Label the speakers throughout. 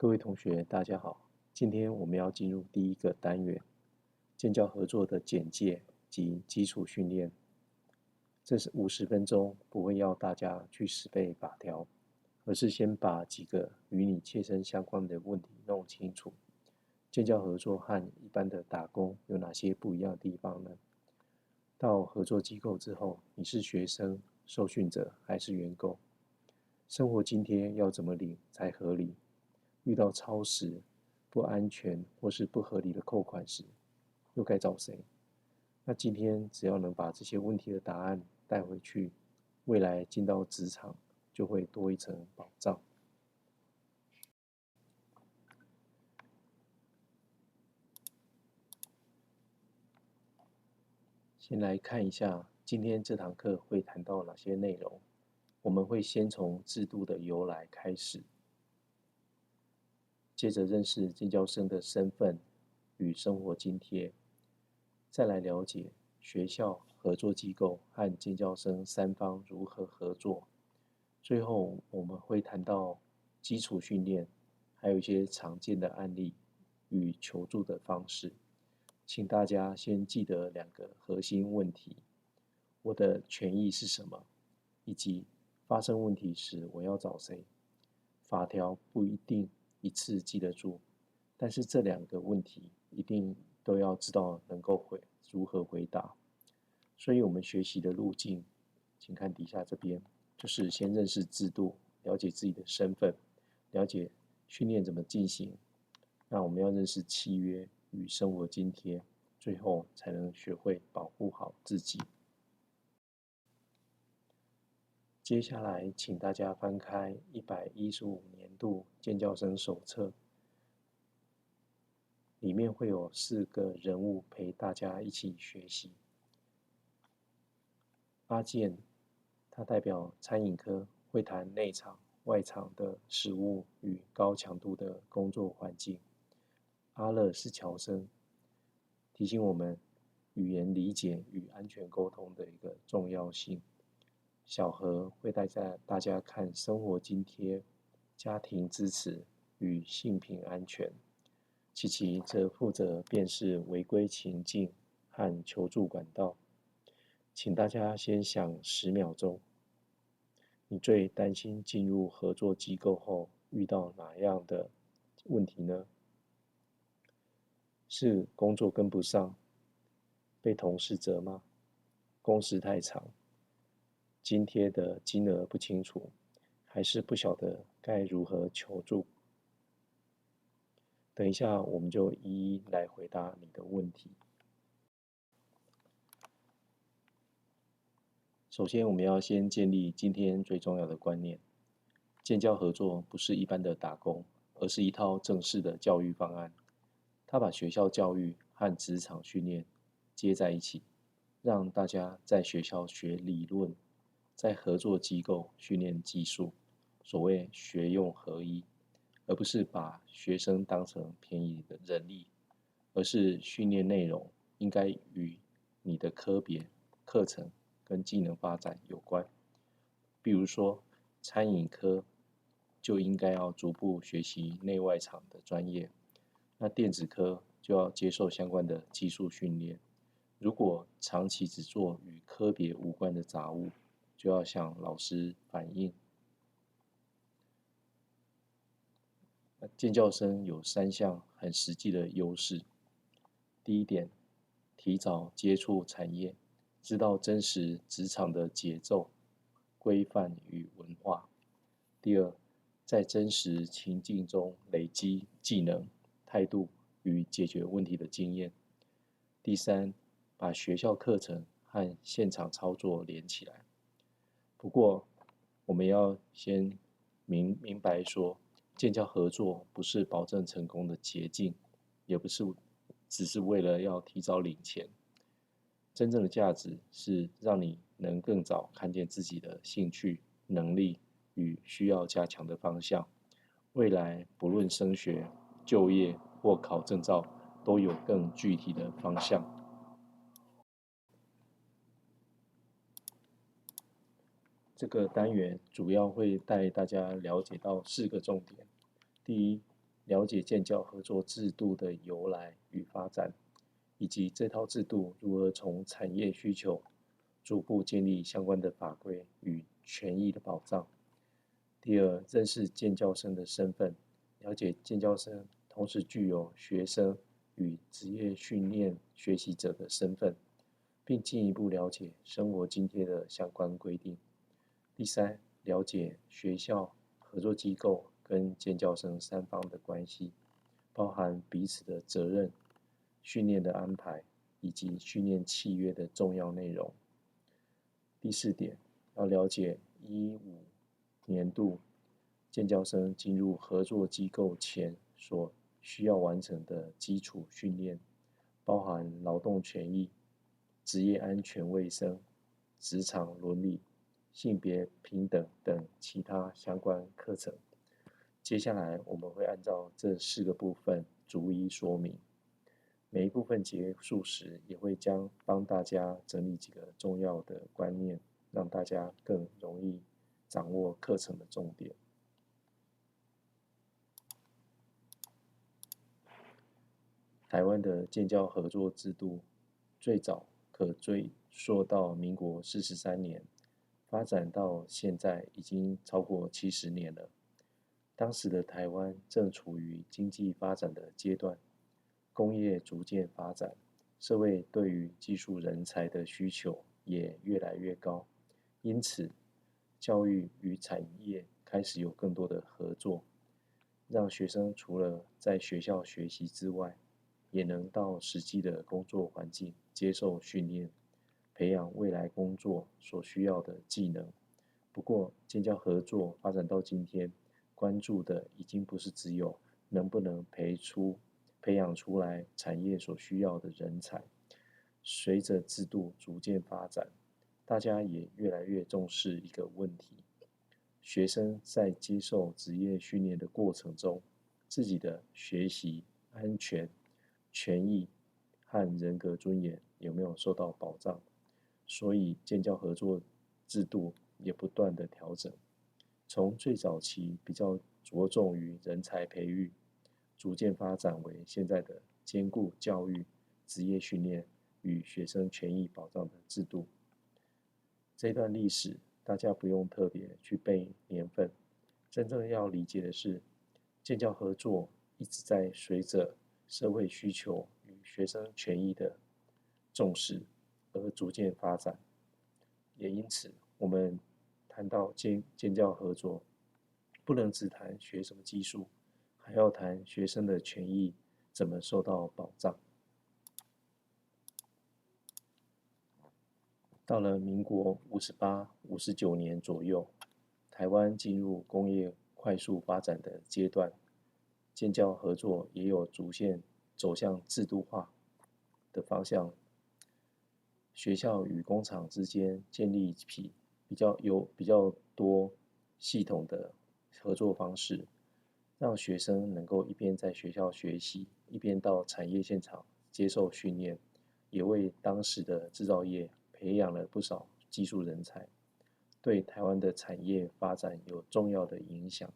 Speaker 1: 各位同学，大家好。今天我们要进入第一个单元，建教合作的简介及基础训练。这是50分钟，不会要大家去死背法条，而是先把几个与你切身相关的问题弄清楚。建教合作和一般的打工有哪些不一样的地方呢？到合作机构之后，你是学生、受训者还是员工？生活津贴要怎么领才合理？遇到超时、不安全或是不合理的扣款时，又该找谁？那今天只要能把这些问题的答案带回去，未来进到职场就会多一层保障。先来看一下今天这堂课会谈到哪些内容。我们会先从制度的由来开始，接着认识建教生的身份与生活津贴，再来了解学校、合作机构和建教生三方如何合作。最后我们会谈到基础训练，还有一些常见的案例与求助的方式。请大家先记得2个核心问题：我的权益是什么，以及发生问题时我要找谁。法条不一定一次记得住，但是这2个问题一定都要知道能够如何回答。所以我们学习的路径，请看底下这边，就是先认识制度，了解自己的身份，了解训练怎么进行。那我们要认识契约与生活津贴，最后才能学会保护好自己。接下来请大家翻开115年度建教生手册，里面会有4个人物陪大家一起学习。阿健，他代表餐饮科，会谈内场、外场的食物与高强度的工作环境。阿乐是侨生，提醒我们语言理解与安全沟通的一个重要性。小何会带大家看生活津贴、家庭支持与性平安全。琪琪则负责辨识违规情境和求助管道。请大家先想10秒钟，你最担心进入合作机构后遇到哪样的问题呢？是工作跟不上，被同事责骂，工时太长，津贴的金额不清楚，还是不晓得该如何求助？等一下我们就一一来回答你的问题。首先，我们要先建立今天最重要的观念：建教合作不是一般的打工，而是一套正式的教育方案。它把学校教育和职场训练接在一起，让大家在学校学理论，在合作机构训练技术，所谓学用合一，而不是把学生当成便宜的人力，而是训练内容应该与你的科别、课程跟技能发展有关。比如说，餐饮科就应该要逐步学习内外场的专业，那电子科就要接受相关的技术训练。如果长期只做与科别无关的杂物，就要向老师反映。建教生有3项很实际的优势。第一点，提早接触产业，知道真实职场的节奏、规范与文化。第二，在真实情境中累积技能、态度与解决问题的经验。第三，把学校课程和现场操作连起来。不过，我们要先明白说，建教合作不是保证成功的捷径，也不是只是为了要提早领钱。真正的价值是让你能更早看见自己的兴趣、能力与需要加强的方向。未来不论升学、就业或考证照，都有更具体的方向。这个单元主要会带大家了解到4个重点。第一，了解建教合作制度的由来与发展，以及这套制度如何从产业需求逐步建立相关的法规与权益的保障。第二，认识建教生的身份，了解建教生同时具有学生与职业训练学习者的身份，并进一步了解生活津贴的相关规定。第三，了解学校、合作机构跟建教生三方的关系，包含彼此的责任、训练的安排以及训练契约的重要内容。第四点，要了解15年度建教生进入合作机构前所需要完成的基础训练，包含劳动权益、职业安全卫生、职场伦理、性别平等等其他相关课程。接下来我们会按照这4个部分逐一说明，每一部分结束时也会帮大家整理几个重要的观念，让大家更容易掌握课程的重点。台湾的建教合作制度最早可追溯到民国43年，发展到现在已经超过70年了。当时的台湾正处于经济发展的阶段，工业逐渐发展，社会对于技术人才的需求也越来越高，因此教育与产业开始有更多的合作，让学生除了在学校学习之外，也能到实际的工作环境接受训练，培养未来工作所需要的技能。不过，建教合作发展到今天，关注的已经不是只有能不能培养出来产业所需要的人才。随着制度逐渐发展，大家也越来越重视一个问题：学生在接受职业训练的过程中，自己的学习安全、权益和人格尊严有没有受到保障？所以建教合作制度也不断的调整，从最早期比较着重于人才培育，逐渐发展为现在的兼顾教育、职业训练与学生权益保障的制度。这段历史大家不用特别去背年份，真正要理解的是，建教合作一直在随着社会需求与学生权益的重视而逐渐发展。也因此，我们谈到建教合作，不能只谈学什么技术，还要谈学生的权益怎么受到保障。到了民国58、59年左右，台湾进入工业快速发展的阶段，建教合作也有逐渐走向制度化的方向。学校与工厂之间建立起比较多系统的合作方式，让学生能够一边在学校学习，一边到产业现场接受训练，也为当时的制造业培养了不少技术人才，对台湾的产业发展有重要的影响。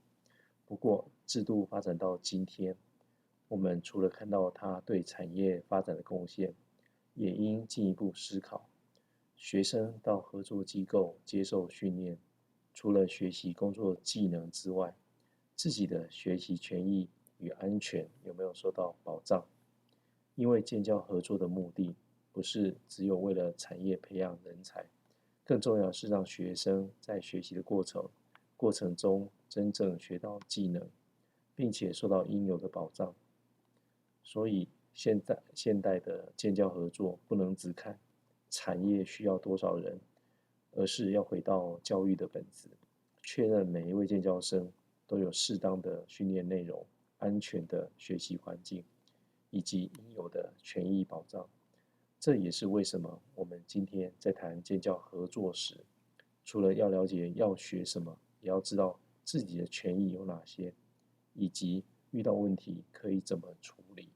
Speaker 1: 不过，制度发展到今天，我们除了看到它对产业发展的贡献，也应进一步思考，学生到合作机构接受训练，除了学习工作技能之外，自己的学习权益与安全有没有受到保障？因为建教合作的目的不是只有为了产业培养人才，更重要是让学生在学习的过程中真正学到技能，并且受到应有的保障。所以现代的建教合作不能只看产业需要多少人，而是要回到教育的本质，确认每一位建教生都有适当的训练内容、安全的学习环境，以及应有的权益保障。这也是为什么我们今天在谈建教合作时，除了要了解要学什么，也要知道自己的权益有哪些，以及遇到问题可以怎么处理。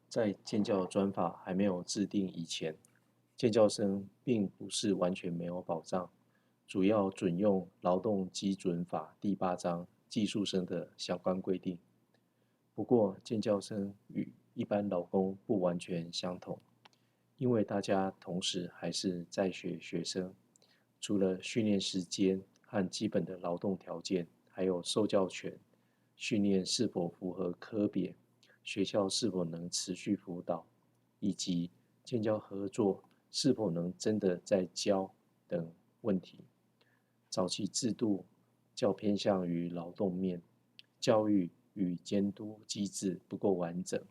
Speaker 1: 在建教专法还没有制定以前，建教生并不是完全没有保障，主要准用《劳动基准法》第8章技术生的相关规定。不过，建教生与一般劳工不完全相同，因为大家同时还是在学学生，除了训练时间和基本的劳动条件，还有受教权、训练是否符合科别、学校是否能持续辅导，以及建教合作是否能真的在教等问题。早期制度较偏向于劳动面，教育与监督机制不够完整，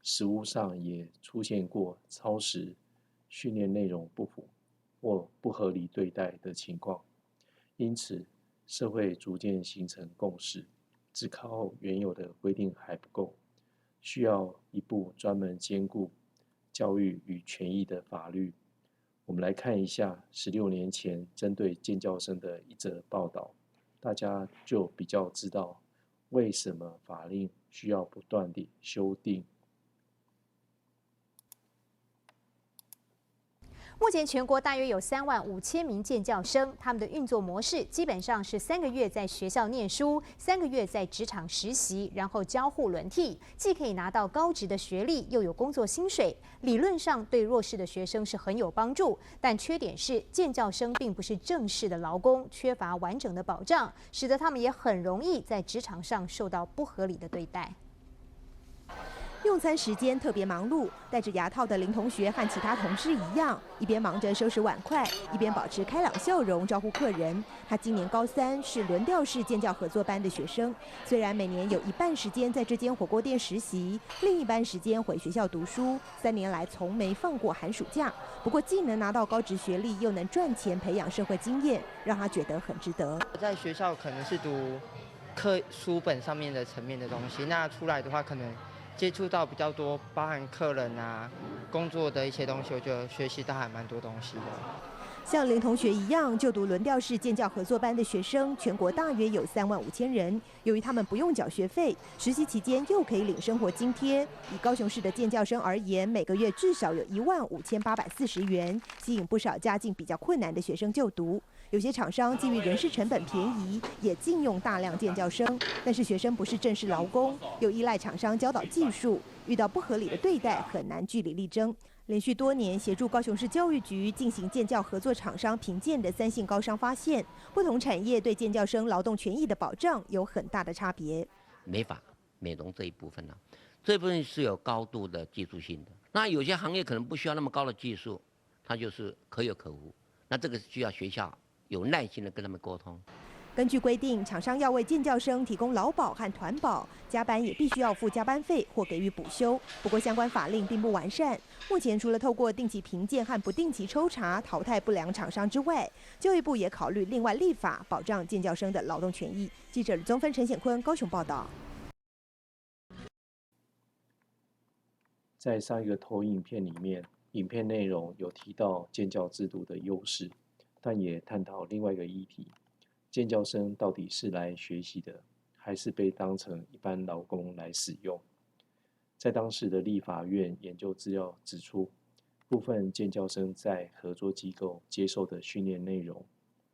Speaker 1: 实务上也出现过超时、训练内容不符或不合理对待的情况。因此，社会逐渐形成共识，只靠原有的规定还不够，需要一部专门兼顾教育与权益的法律。我们来看一下16年前针对建教生的一则报道，大家就比较知道为什么法令需要不断地修订。
Speaker 2: 目前全国大约有3万5千名建教生，他们的运作模式基本上是3个月在学校念书，3个月在职场实习，然后交互轮替，既可以拿到高职的学历，又有工作薪水。理论上对弱势的学生是很有帮助，但缺点是建教生并不是正式的劳工，缺乏完整的保障，使得他们也很容易在职场上受到不合理的对待。
Speaker 3: 用餐时间特别忙碌，戴着牙套的林同学和其他同事一样，一边忙着收拾碗筷，一边保持开朗笑容招呼客人。他今年高3，是轮调式建教合作班的学生。虽然每年有一半时间在这间火锅店实习，另一半时间回学校读书，3年来从没放过寒暑假。不过，既能拿到高职学历，又能赚钱培养社会经验，让他觉得很值得。
Speaker 4: 在学校可能是读书本上面的层面的东西，那出来的话可能接触到比较多，包含客人啊、工作的一些东西，我觉得学习到还蛮多东西的。
Speaker 3: 像林同学一样就读轮调式建教合作班的学生，全国大约有3万5千人。由于他们不用缴学费，实习期间又可以领生活津贴。以高雄市的建教生而言，每个月至少有15840元，吸引不少家境比较困难的学生就读。有些厂商基于人事成本便宜，也禁用大量建教生。但是学生不是正式劳工，又依赖厂商教导技术，遇到不合理的对待，很难据理力争。连续多年协助高雄市教育局进行建教合作厂商评鉴的3姓高商发现，不同产业对建教生劳动权益的保障有很大的差别。
Speaker 5: 美发、美容这一部分呢，这一部分是有高度的技术性的。那有些行业可能不需要那么高的技术，它就是可有可无。那这个需要学校有耐心的跟他们沟通。
Speaker 3: 根据规定，厂商要为建教生提供劳保和团保，加班也必须要付加班费或给予补休。不过相关法令并不完善，目前除了透过定期评鉴和不定期抽查淘汰不良厂商之外，教育部也考虑另外立法保障建教生的劳动权益。记者吕宗芬、陈显坤高雄报道。
Speaker 1: 在上一个投影片里面，影片内容有提到建教制度的优势，但也探讨另外一个议题。建教生到底是来学习的，还是被当成一般劳工来使用？在当时的立法院研究资料指出，部分建教生在合作机构接受的训练内容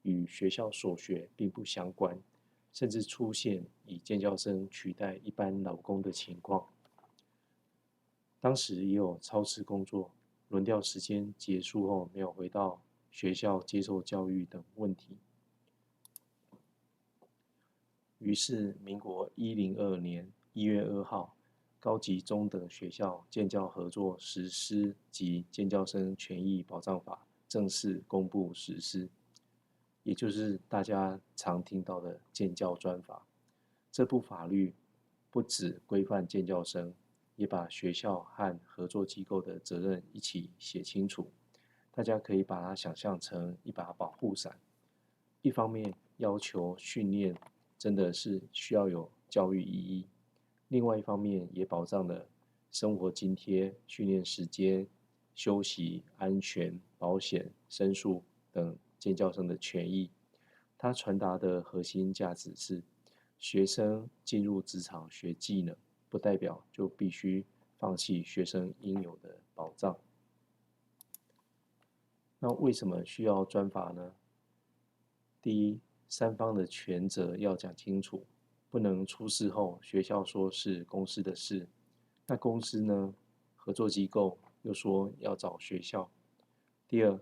Speaker 1: 与学校所学并不相关，甚至出现以建教生取代一般劳工的情况。当时也有超时工作、轮调时间结束后没有回到学校接受教育等问题。于是，民国102年1月2号，高级中等学校建教合作实施及建教生权益保障法正式公布实施，也就是大家常听到的建教专法。这部法律不只规范建教生，也把学校和合作机构的责任一起写清楚。大家可以把它想象成一把保护伞，一方面要求训练真的是需要有教育意义，另外一方面也保障了生活津贴、训练时间、休息、安全、保险、申诉等建教生的权益。它传达的核心价值是，学生进入职场学技能，不代表就必须放弃学生应有的保障。那为什么需要专法呢？第一，3方的权责要讲清楚，不能出事后学校说是公司的事，那公司呢，合作机构又说要找学校。第二，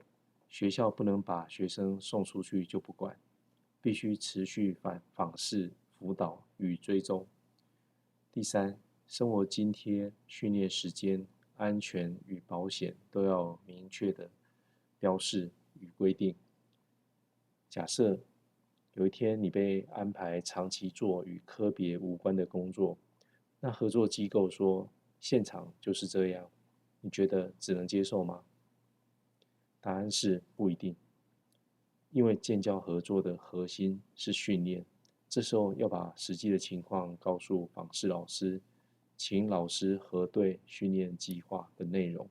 Speaker 1: 学校不能把学生送出去就不管，必须持续访视、辅导与追踪。第三，生活津贴、训练时间、安全与保险都要明确的标示与规定。假设有一天你被安排长期做与科别无关的工作，那合作机构说现场就是这样，你觉得只能接受吗？答案是不一定，因为建教合作的核心是训练，这时候要把实际的情况告诉访视老师，请老师核对训练计划的内容。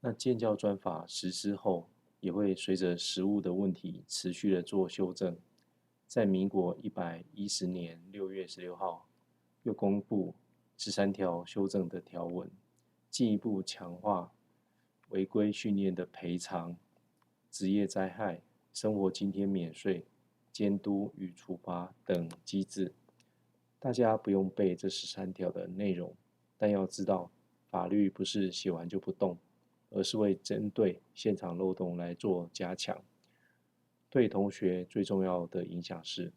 Speaker 1: 那建教专法实施后，也会随着实务的问题持续的做修正。在民国110年6月16号，又公布13条修正的条文，进一步强化违规训练的赔偿、职业灾害、生活津贴免税、监督与处罚等机制。大家不用背这13条的内容，但要知道，法律不是写完就不动，而是会针对现场漏洞来做加强。对同学最重要的影响是，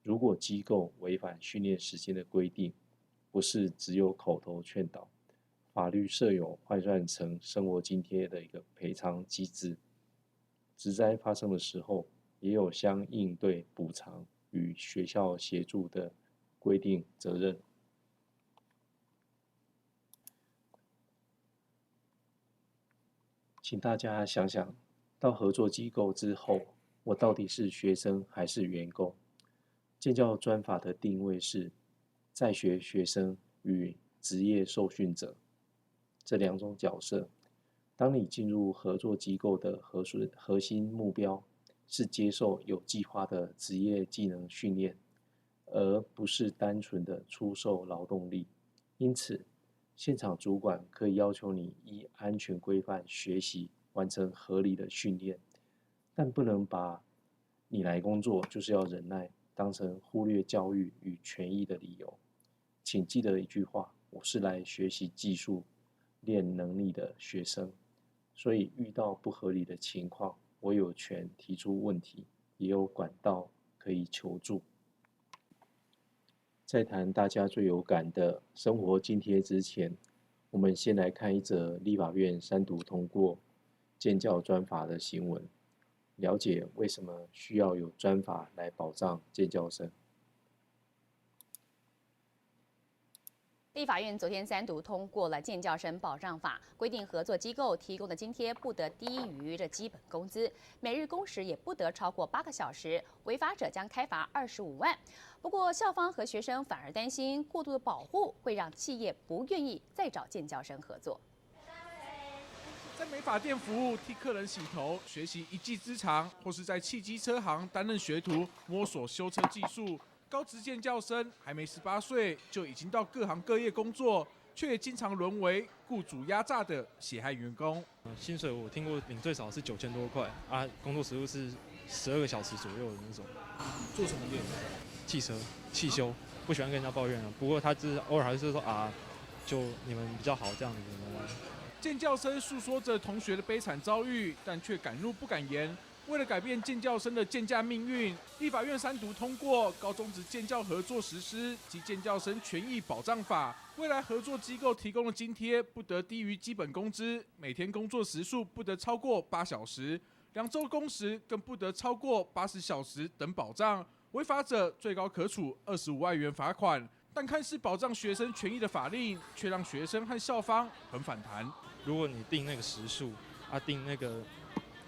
Speaker 1: 如果机构违反训练时间的规定，不是只有口头劝导，法律设有换算成生活津贴的一个赔偿机制。职灾发生的时候，也有相应对补偿与学校协助的规定责任。请大家想想，到合作机构之后，我到底是学生还是员工？建教专法的定位是在学学生与职业受训者这两种角色。当你进入合作机构的核心目标是接受有计划的职业技能训练，而不是单纯的出售劳动力。因此，现场主管可以要求你依安全规范学习，完成合理的训练，但不能把你来工作就是要忍耐当成忽略教育与权益的理由。请记得一句话，我是来学习技术、练能力的学生，所以遇到不合理的情况，我有权提出问题，也有管道可以求助。在谈大家最有感的生活津贴之前，我们先来看一则立法院3读通过建教专法的新闻，了解为什么需要有专法来保障建教生。
Speaker 6: 立法院昨天3读通过了建教生保障法，规定合作机构提供的津贴不得低于这基本工资，每日工时也不得超过8个小时，违法者将开罚25万。不过，校方和学生反而担心过度的保护会让企业不愿意再找建教生合作。
Speaker 7: 在美发店服务、替客人洗头、学习一技之长，或是在汽机车行担任学徒，摸索修车技术。高职建教生还没18岁，就已经到各行各业工作，却也经常沦为雇主压榨的血汗员工。
Speaker 8: 薪水我听过领最少是9000多块啊，工作时数是12个小时左右的那种。
Speaker 7: 做什么业？
Speaker 8: 汽车、汽修，不喜欢跟人家抱怨了。不过他只是偶尔还是说啊，就你们比较好这样子。
Speaker 7: 建教生诉说着同学的悲惨遭遇，但却敢怒不敢言。为了改变建教生的建价命运，立法院3读通过《高中职建教合作实施及建教生权益保障法》，未来合作机构提供的津贴不得低于基本工资，每天工作时数不得超过8小时，2周工时更不得超过80小时等保障。违法者最高可处25万元罚款。但看似保障学生权益的法令，却让学生和校方很反弹。
Speaker 8: 如果你定那个时数定那个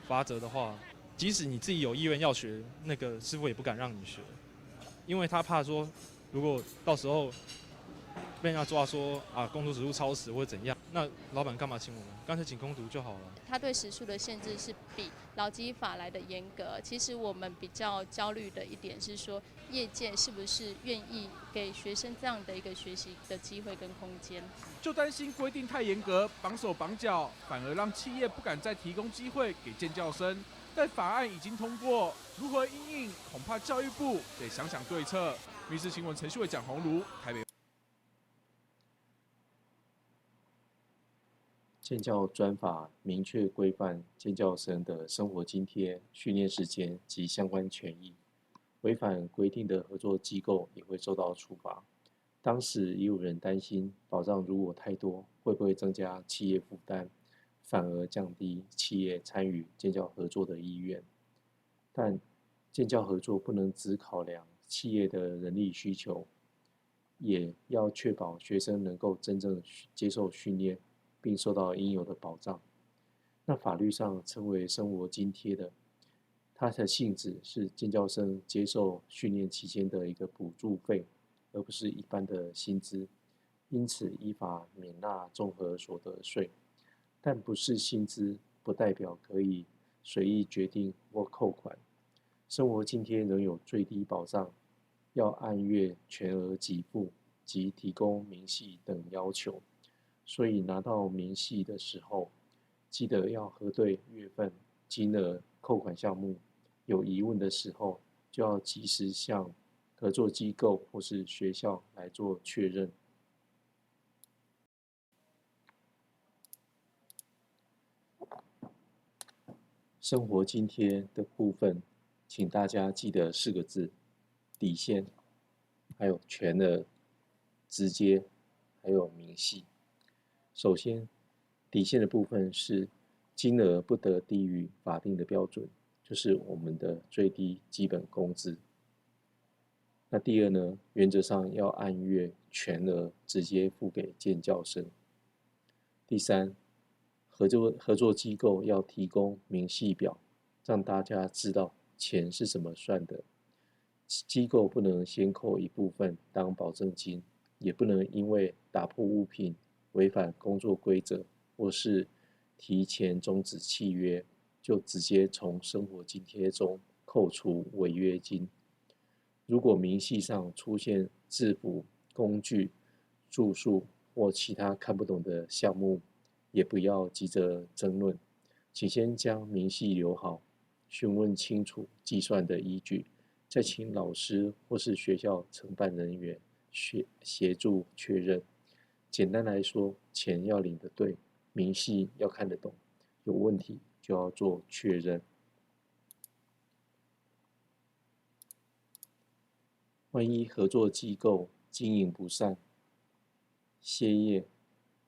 Speaker 8: 罚则的话，即使你自己有意愿要学，那个师傅也不敢让你学，因为他怕说，如果到时候被人家抓说工作时数超时或者怎样，那老板干嘛请我们？干脆请工读就好了。
Speaker 9: 他对时数的限制是比劳基法来的严格。其实我们比较焦虑的一点是说，业界是不是愿意给学生这样的一个学习的机会跟空间？
Speaker 7: 就担心规定太严格，绑手绑脚，反而让企业不敢再提供机会给建教生。但法案已经通过，如何因应，恐怕教育部得想想对策。民视新闻陈旭伟、蒋宏儒台北。
Speaker 1: 建教专法明确规范建教生的生活津贴、训练时间及相关权益，违反规定的合作机构也会受到处罚。当时也有人担心，保障如果太多，会不会增加企业负担，反而降低企业参与建教合作的意愿。但建教合作不能只考量企业的人力需求，也要确保学生能够真正接受训练，并受到应有的保障。那法律上称为生活津贴的，它的性质是建教生接受训练期间的一个补助费，而不是一般的薪资，因此依法免纳综合所得税。但不是薪资，不代表可以随意决定或扣款。生活津贴仍有最低保障，要按月全额给付及提供明细等要求。所以拿到明细的时候，记得要核对月份、金额、扣款项目。有疑问的时候，就要及时向合作机构或是学校来做确认。生活津贴的部分，请大家记得4个字：底线，还有全额、直接，还有明细。首先，底线的部分是金额不得低于法定的标准，就是我们的最低基本工资。那第二呢，原则上要按月全额直接付给建教生。第三，合作机构要提供明细表，让大家知道钱是怎么算的。机构不能先扣一部分当保证金，也不能因为打破物品、违反工作规则或是提前终止契约，就直接从生活津贴中扣除违约金。如果明细上出现制服、工具、住宿或其他看不懂的项目，也不要急着争论，请先将明细留好，询问清楚计算的依据，再请老师或是学校承办人员协助确认。简单来说，钱要领得对，明细要看得懂，有问题就要做确认。万一合作机构经营不善、歇业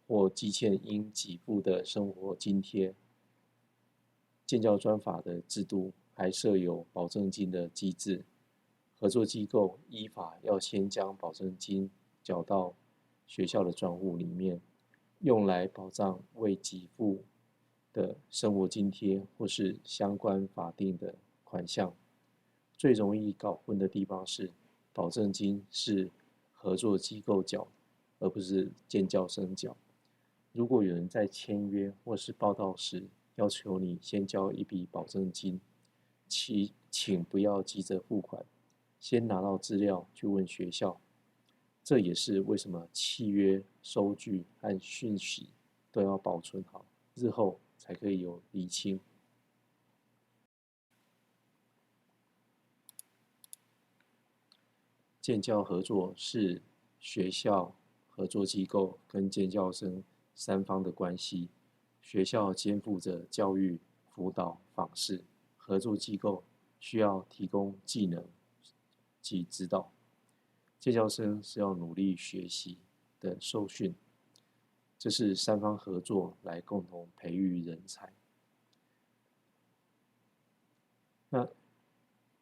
Speaker 1: 或积欠应给付的生活津贴，建教专法的制度还设有保证金的机制，合作机构依法要先将保证金缴到学校的专户里面，用来保障未给付的生活津贴或是相关法定的款项。最容易搞混的地方是，保证金是合作机构缴，而不是建教生缴。如果有人在签约或是报到时要求你先交一笔保证金，请不要急着付款，先拿到资料去问学校。这也是为什么契约、收据和讯息都要保存好，日后才可以有厘清。建教合作是学校、合作机构跟建教生3方的关系，学校肩负着教育、辅导、访视，合作机构需要提供技能及指导，建教生是要努力学习的受训，这是3方合作来共同培育人才。那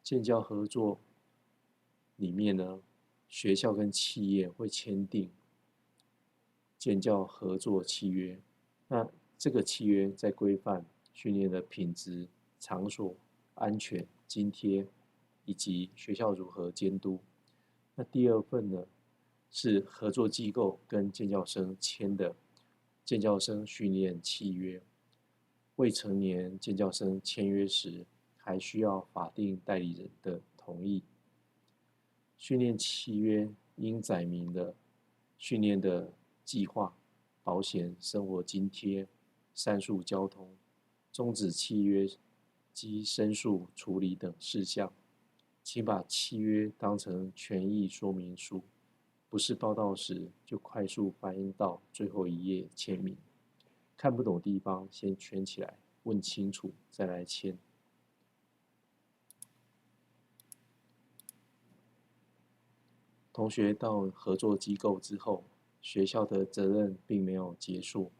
Speaker 1: 建教合作里面呢，学校跟企业会签订建教合作契约，那这个契约在规范训练的品质、场所、安全、津贴以及学校如何监督。那第2份呢，是合作机构跟建教生签的建教生训练契约。未成年建教生签约时，还需要法定代理人的同意。训练契约应载明了训练的计划、保险、生活津贴、上述交通、终止契约及申诉处理等事项。请把契约当成权益说明书，不是报到时就快速翻到最后一页签名。看不懂地方先圈起来，问清楚再来签。同学到合作机构之后，学校的责任并没有结束。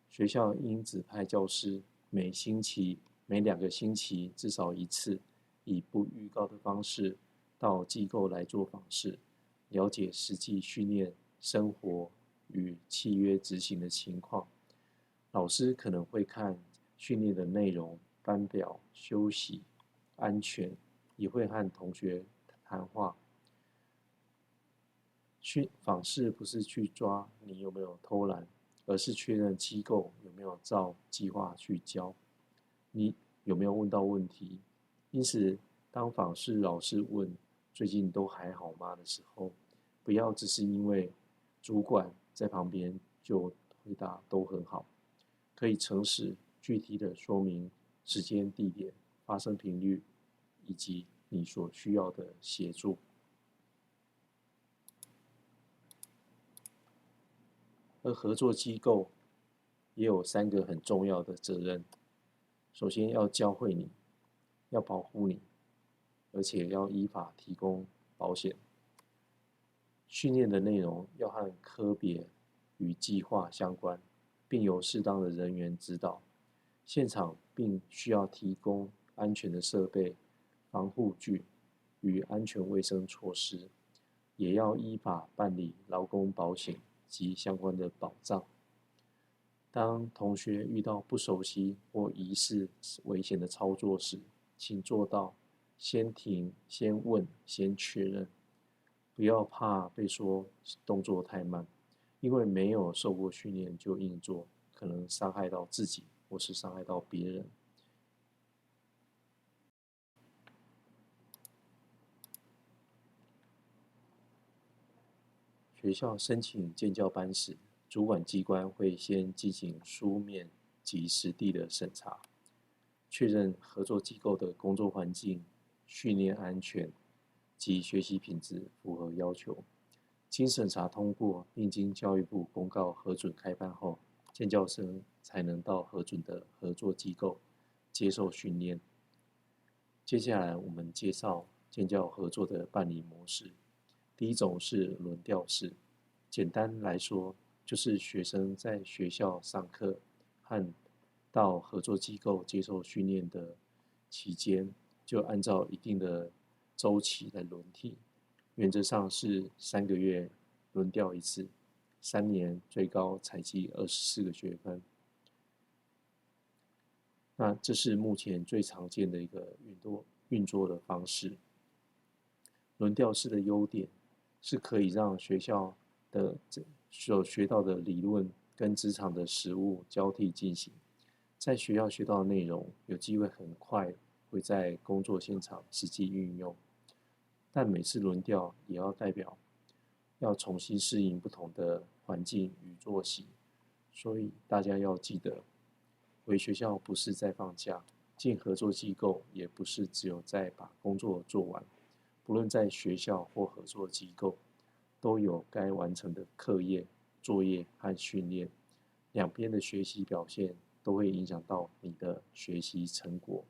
Speaker 1: 学校应指派教师每2个星期至少1次，以不预告的方式到机构来做访视，了解实际训练、生活与契约执行的情况。老师可能会看训练的内容、班表、休息、安全，也会和同学谈话。访视不是去抓你有没有偷懒，而是确认机构有没有照计划去教，你有没有问到问题。因此，当访视老师问最近都还好吗的时候，不要只是因为主管在旁边就回答都很好，可以诚实具体的说明时间、地点、发生频率以及你所需要的协助。而合作机构也有3个很重要的责任。首先要教会你，要保护你，而且要依法提供保险。训练的内容要和科别与计划相关，并由适当的人员指导。现场并需要提供安全的设备、防护具与安全卫生措施，也要依法办理劳工保险及相关的保障。当同学遇到不熟悉或疑似危险的操作时，请做到先停、先问、先确认，不要怕被说动作太慢，因为没有受过训练就硬做，可能伤害到自己或是伤害到别人。学校申请建教班时，主管机关会先进行书面及实地的审查，确认合作机构的工作环境、训练安全及学习品质符合要求。经审查通过，并经教育部公告核准开班后，建教生才能到核准的合作机构接受训练。接下来我们介绍建教合作的办理模式。第一种是轮调式，简单来说，就是学生在学校上课和到合作机构接受训练的期间，就按照一定的周期来轮替，原则上是3个月轮调1次，3年最高采集24个学分。那这是目前最常见的一个运作的方式。轮调式的优点是可以让学校的所学到的理论跟职场的实务交替进行，在学校学到的内容有机会很快会在工作现场实际运用，但每次轮调也要代表要重新适应不同的环境与作息，所以大家要记得，回学校不是在放假，进合作机构也不是只有在把工作做完。不论在学校或合作机构，都有该完成的课业、作业和训练，两边的学习表现都会影响到你的学习成果。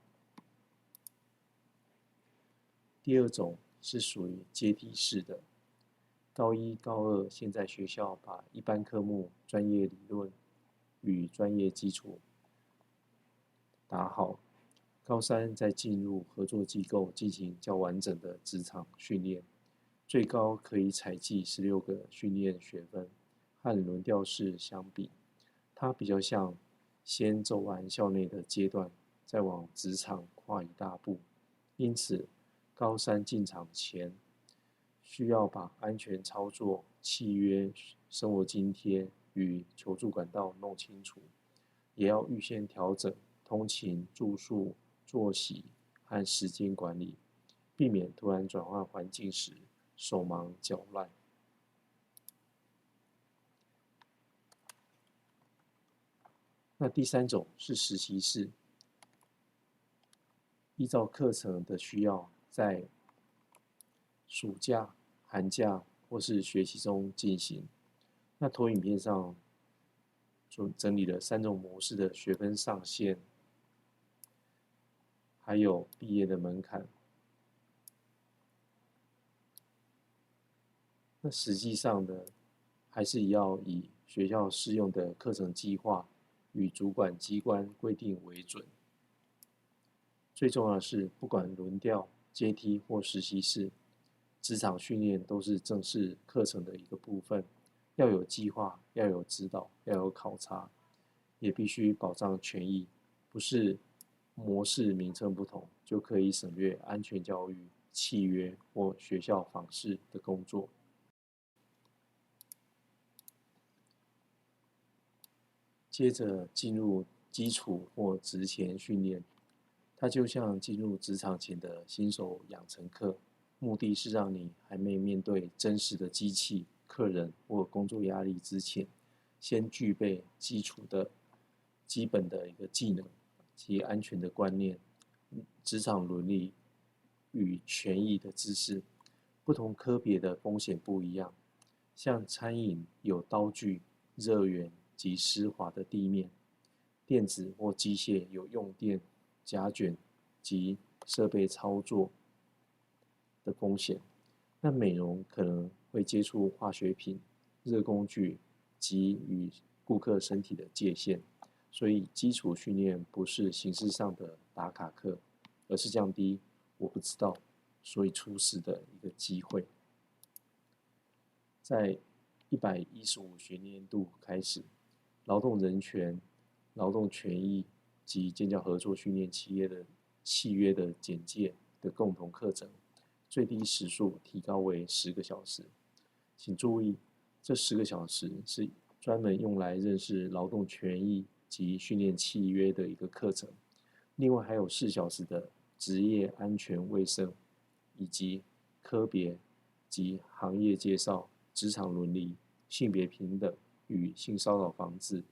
Speaker 1: 第二种是属于阶梯式的，高1、高2先在学校把一般科目、专业理论与专业基础打好，高3再进入合作机构进行较完整的职场训练，最高可以采集16个训练学分。和轮调式相比，它比较像先走完校内的阶段，再往职场跨一大步。因此，高3进场前，需要把安全操作、契约、生活津贴与求助管道弄清楚，也要预先调整通勤、住宿、作息和时间管理，避免突然转换环境时手忙脚乱。那第三种是实习式，依照课程的需要，在暑假、寒假或是学习中进行。那投影片上整理了3种模式的学分上限，还有毕业的门槛。那实际上呢，还是要以学校适用的课程计划与主管机关规定为准。最重要的是，不管轮调、阶梯或实习室，职场训练都是正式课程的一个部分，要有计划，要有指导，要有考察，也必须保障权益，不是模式名称不同就可以省略安全教育、契约或学校访视的工作。接着进入基础或职前训练，它就像进入职场前的新手养成课，目的是让你还没面对真实的机器、客人或工作压力之前，先具备基本的一个技能及安全的观念、职场伦理与权益的知识。不同科别的风险不一样，像餐饮有刀具、热源及湿滑的地面，电子或机械有用电、夹卷及设备操作的风险。那美容可能会接触化学品、热工具及与顾客身体的界限。所以基础训练不是形式上的打卡课，而是降低我不知道所以出事的一个机会。在115学年度开始，劳动人权、劳动权益及建教合作训练契约的简介的共同课程，最低时数提高为10个小时。请注意，这10个小时是专门用来认识劳动权益及训练契约的一个课程。另外还有4小时的职业安全卫生，以及科别及行业介绍、职场伦理、性别平等与性骚扰防治、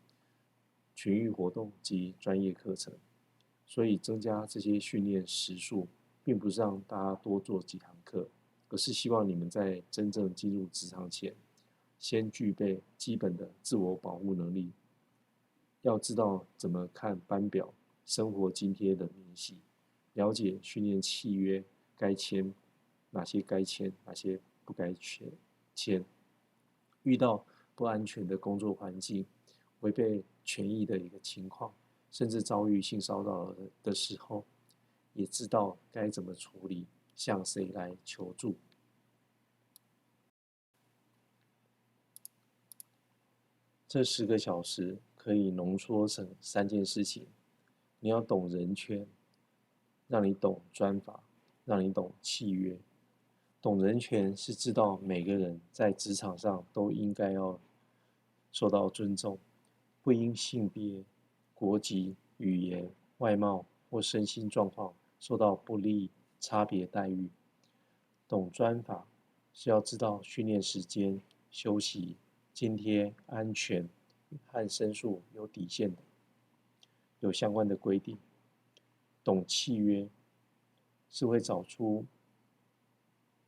Speaker 1: 群育活动及专业课程。所以增加这些训练时数，并不是让大家多做几堂课，而是希望你们在真正进入职场前，先具备基本的自我保护能力，要知道怎么看班表、生活津贴的明细，了解训练契约该签，哪些该签，哪些不该签。遇到不安全的工作环境、违背权益的一个情况，甚至遭遇性骚扰的时候，也知道该怎么处理，向谁来求助。这10个小时可以浓缩成3件事情：你要懂人权，让你懂专法，让你懂契约。懂人权是知道每个人在职场上都应该要受到尊重，不因性别、国籍、语言、外貌或身心状况受到不利差别待遇。懂专法是要知道训练时间、休息、津贴、安全和申诉有底线的，有相关的规定。懂契约是会找出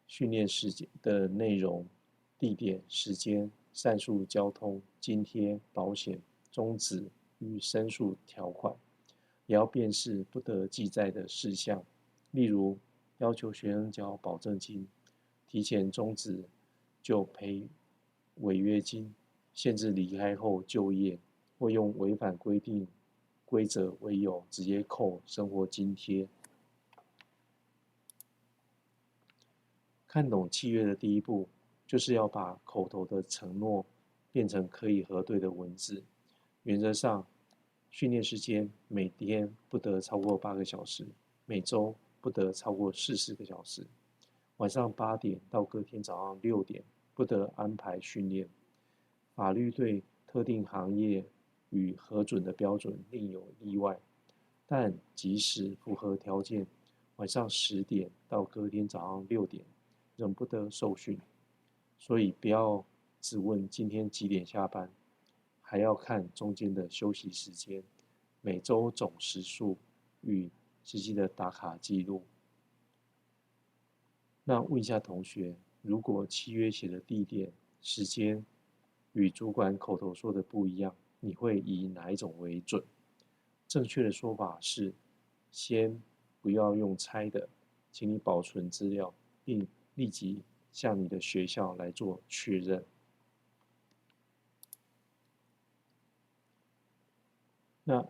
Speaker 1: 训练时间的内容、地点、时间、上述交通、津贴、保险、终止与申诉条款，也要辨识不得记载的事项，例如要求学生缴保证金、提前终止就赔违约金、限制离开后就业，或用违反规定规则为由直接扣生活津贴。看懂契约的第一步，就是要把口头的承诺变成可以核对的文字。原则上，训练时间每天不得超过8个小时，每周不得超过40个小时。晚上8点到隔天早上6点不得安排训练。法律对特定行业与核准的标准另有例外，但即使符合条件，晚上10点到隔天早上6点仍不得受训。所以不要只问今天几点下班，还要看中间的休息时间、每周总时数与实际的打卡记录。那问一下同学，如果契约写的地点、时间与主管口头说的不一样，你会以哪一种为准？正确的说法是，先不要用猜的，请你保存资料，并立即向你的学校来做确认。那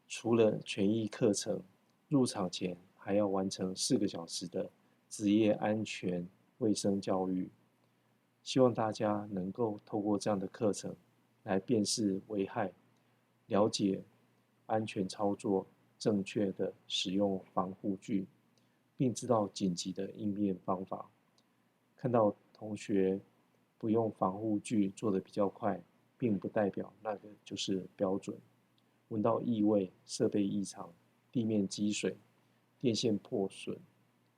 Speaker 1: 除了权益课程，入场前还要完成4个小时的职业安全卫生教育。希望大家能够透过这样的课程来辨识危害，了解安全操作，正确的使用防护具，并知道紧急的应变方法。看到同学不用防护具做得比较快，并不代表那个就是标准。闻到异味、设备异常、地面积水、电线破损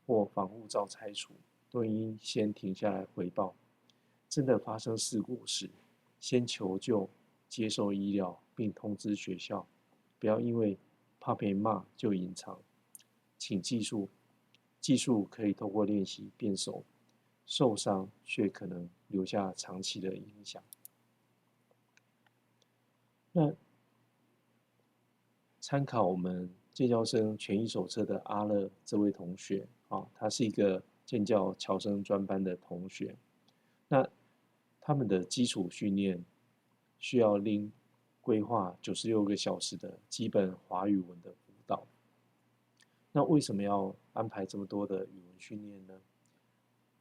Speaker 1: 或防护罩拆除，都应先停下来回报。真的发生事故时，先求救、接受医疗，并通知学校，不要因为怕被骂就隐藏。请记住，技术可以透过练习变熟，受伤却可能留下长期的影响。那参考我们建教生权益手册的阿乐这位同学他是一个建教侨生专班的同学。那他们的基础训练需要规划96个小时的基本华语文的辅导。那为什么要安排这么多的语文训练呢？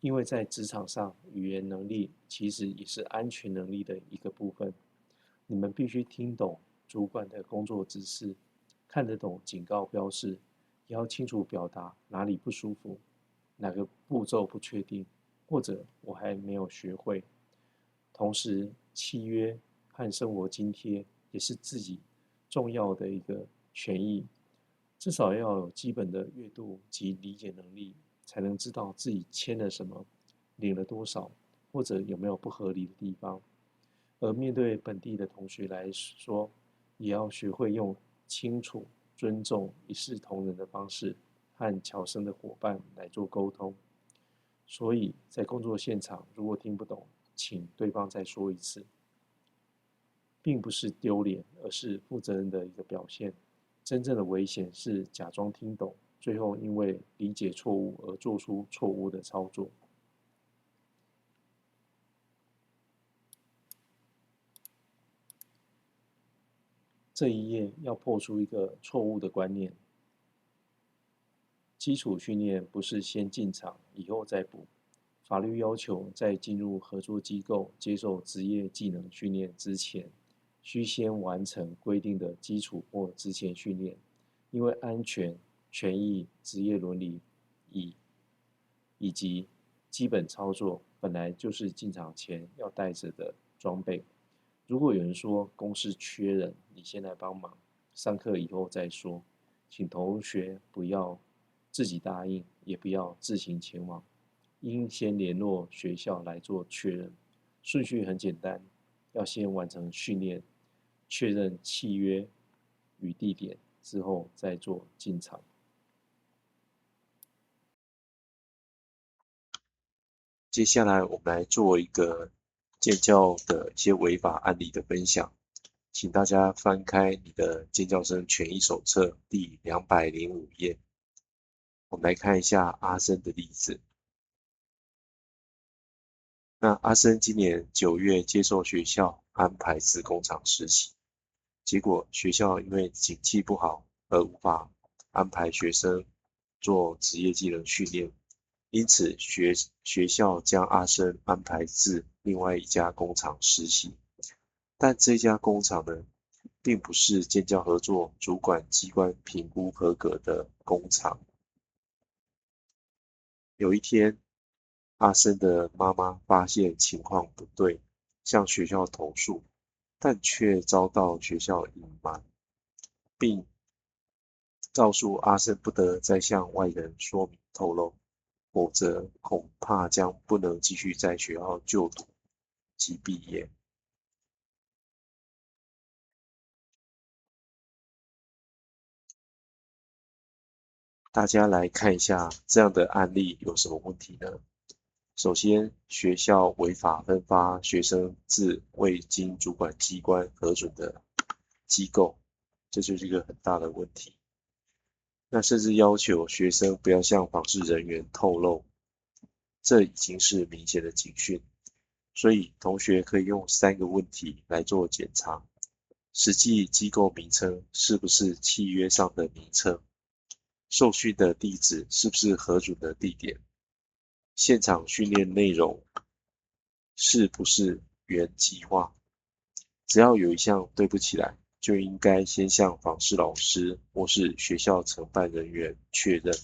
Speaker 1: 因为在职场上，语言能力其实也是安全能力的一个部分。你们必须听懂主管的工作指示，看得懂警告标示，也要清楚表达哪里不舒服，哪个步骤不确定，或者我还没有学会。同时，契约和生活津贴也是自己重要的一个权益，至少要有基本的阅读及理解能力，才能知道自己签了什么，领了多少，或者有没有不合理的地方。而面对本地的同学来说，也要学会用清楚、尊重、一视同仁的方式和侨生的伙伴来做沟通。所以在工作现场，如果听不懂，请对方再说一次，并不是丢脸，而是负责任的一个表现。真正的危险是假装听懂，最后因为理解错误而做出错误的操作。这一页要破除一个错误的观念：基础训练不是先进场，以后再补。法律要求在进入合作机构接受职业技能训练之前，需先完成规定的基础或之前训练，因为安全、权益、职业伦理以及基本操作本来就是进场前要带着的装备。如果有人说公司缺人，你先来帮忙，上课以后再说，请同学不要自己答应，也不要自行前往，应先联络学校来做确认。顺序很简单，要先完成训练，确认契约与地点之后再做进场。接下来我们来做一个建教的一些违法案例的分享，请大家翻开你的建教生权益手册第205页，我们来看一下阿生的例子。那阿生今年9月接受学校安排至工厂实习，结果学校因为景气不好而无法安排学生做职业技能训练，因此学校将阿生安排至另外一家工厂实习。但这家工厂呢，并不是建教合作主管机关评估合格的工厂。有一天，阿生的妈妈发现情况不对，向学校投诉，但却遭到学校隐瞒，并告诉阿生不得再向外人说明透露，否则恐怕将不能继续在学校就读及毕业。大家来看一下这样的案例有什么问题呢？首先，学校违法分发学生至未经主管机关核准的机构，这就是一个很大的问题。那甚至要求学生不要向访视人员透露，这已经是明显的警讯。所以同学可以用3个问题来做检查：实际机构名称是不是契约上的名称？受训的地址是不是核准的地点？现场训练内容是不是原计划？只要有一项对不起来，就应该先向访视老师或是学校承办人员确认，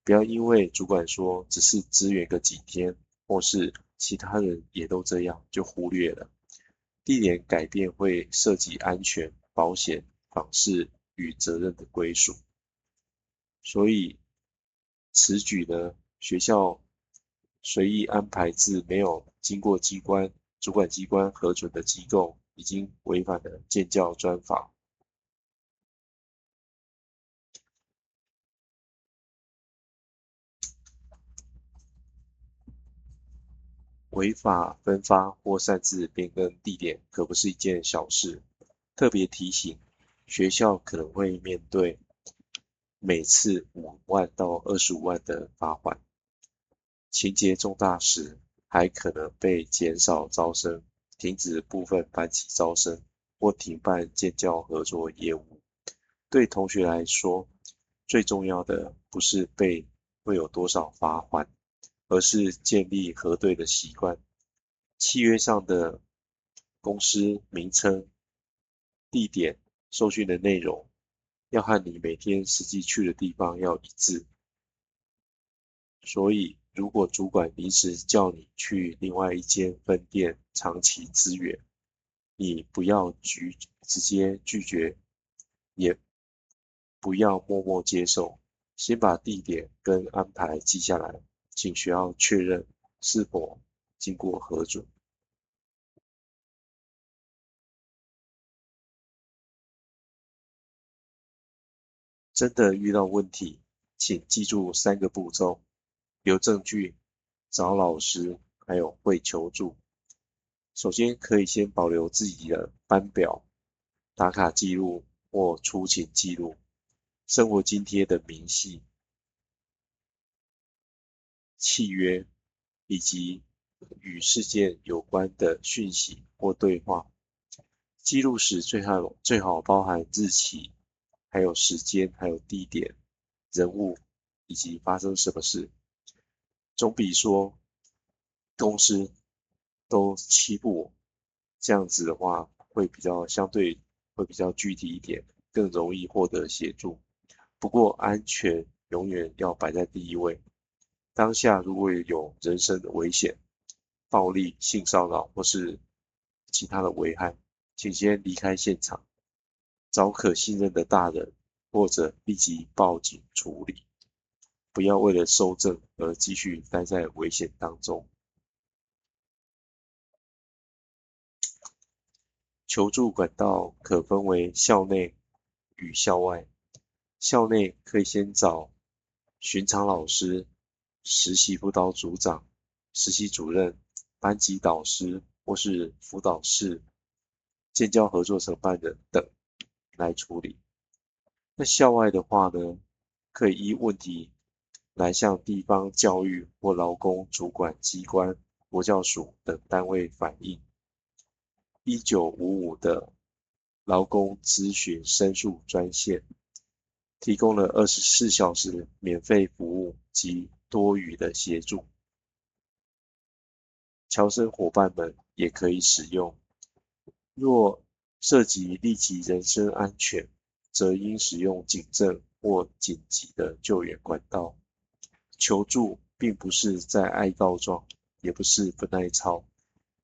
Speaker 1: 不要因为主管说只是支援个几天，或是其他人也都这样就忽略了。地点改变会涉及安全、保险、访视与责任的归属。所以此举呢，学校随意安排至没有经过主管机关核准的机构，已经违反了建教专法。违法分发或擅自变更地点可不是一件小事，特别提醒，学校可能会面对每次5万到25万的罚款，情节重大时还可能被减少招生、停止部分班级招生或停办建教合作业务。对同学来说，最重要的不是会有多少罚款，而是建立核对的习惯。契约上的公司名称、地点、受训的内容，要和你每天实际去的地方要一致。所以，如果主管临时叫你去另外一间分店长期支援，你不要直接拒绝，也不要默默接受，先把地点跟安排记下来，请学校确认是否经过核准。真的遇到问题，请记住3个步骤：留证据、找老师，还有会求助。首先可以先保留自己的班表、打卡记录或出勤记录、生活津贴的明细、契约以及与事件有关的讯息或对话。记录时最好包含日期，还有时间，还有地点、人物以及发生什么事，总比说公司都欺负我，这样子的话相对会比较具体一点，更容易获得协助。不过安全永远要摆在第一位。当下如果有人身的危险、暴力、性骚扰或是其他的危害，请先离开现场，找可信任的大人，或者立即报警处理，不要为了搜证而继续待在危险当中。求助管道可分为校内与校外。校内可以先找巡场老师、实习辅导组长、实习主任、班级导师或是辅导室、建教合作承办人等来处理。那校外的话呢，可以依问题来向地方教育或劳工主管机关、国教署等单位反映。1955的劳工咨询申诉专线提供了24小时免费服务及多余的协助，侨生伙伴们也可以使用。若涉及立即人身安全，则应使用警政或紧急的救援管道。求助并不是在爱告状，也不是不耐操，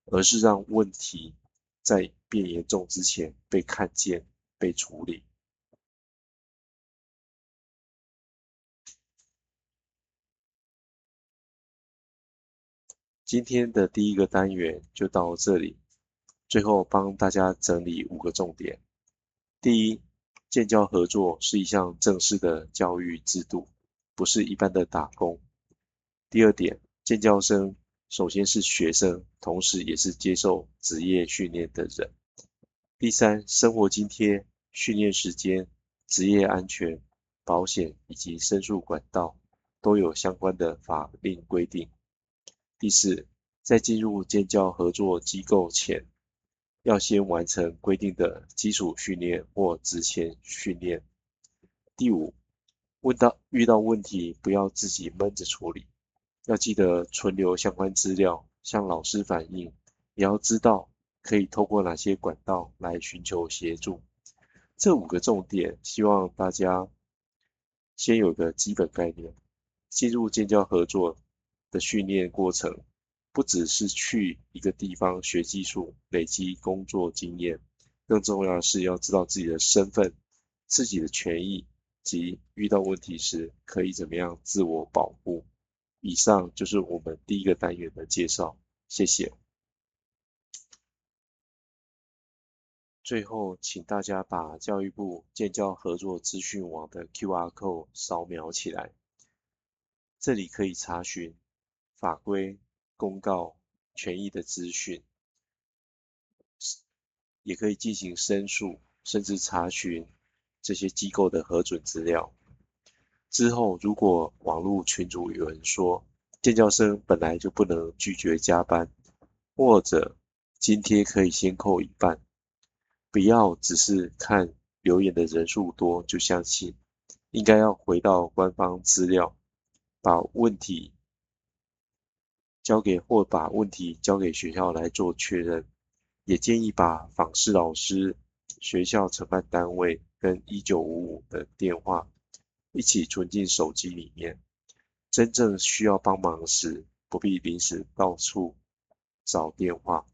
Speaker 1: 而是让问题在变严重之前被看见、被处理。今天的第一个单元就到这里，最后帮大家整理5个重点。第一，建教合作是一项正式的教育制度，不是一般的打工。第二点，建教生首先是学生，同时也是接受职业训练的人。第三，生活津贴、训练时间、职业安全、保险以及申诉管道都有相关的法令规定。第四，在进入建教合作机构前，要先完成规定的基础训练或职前训练。第五，遇到问题不要自己闷着处理，要记得存留相关资料，向老师反映，也要知道可以透过哪些管道来寻求协助。这5个重点，希望大家先有个基本概念。进入建教合作的训练过程，不只是去一个地方学技术、累积工作经验，更重要的是要知道自己的身份、自己的权益及遇到问题时可以怎么样自我保护。以上就是我们第1个单元的介绍，谢谢。最后，请大家把教育部建教合作资讯网的 QR code 扫描起来，这里可以查询法规、公告、权益的资讯，也可以进行申诉，甚至查询这些机构的核准资料。之后，如果网络群组有人说建教生本来就不能拒绝加班，或者津贴可以先扣一半，不要只是看留言的人数多就相信，应该要回到官方资料，把问题交给学校来做确认。也建议把访视老师、学校承办单位跟1955的电话一起存进手机里面，真正需要帮忙时不必临时到处找电话。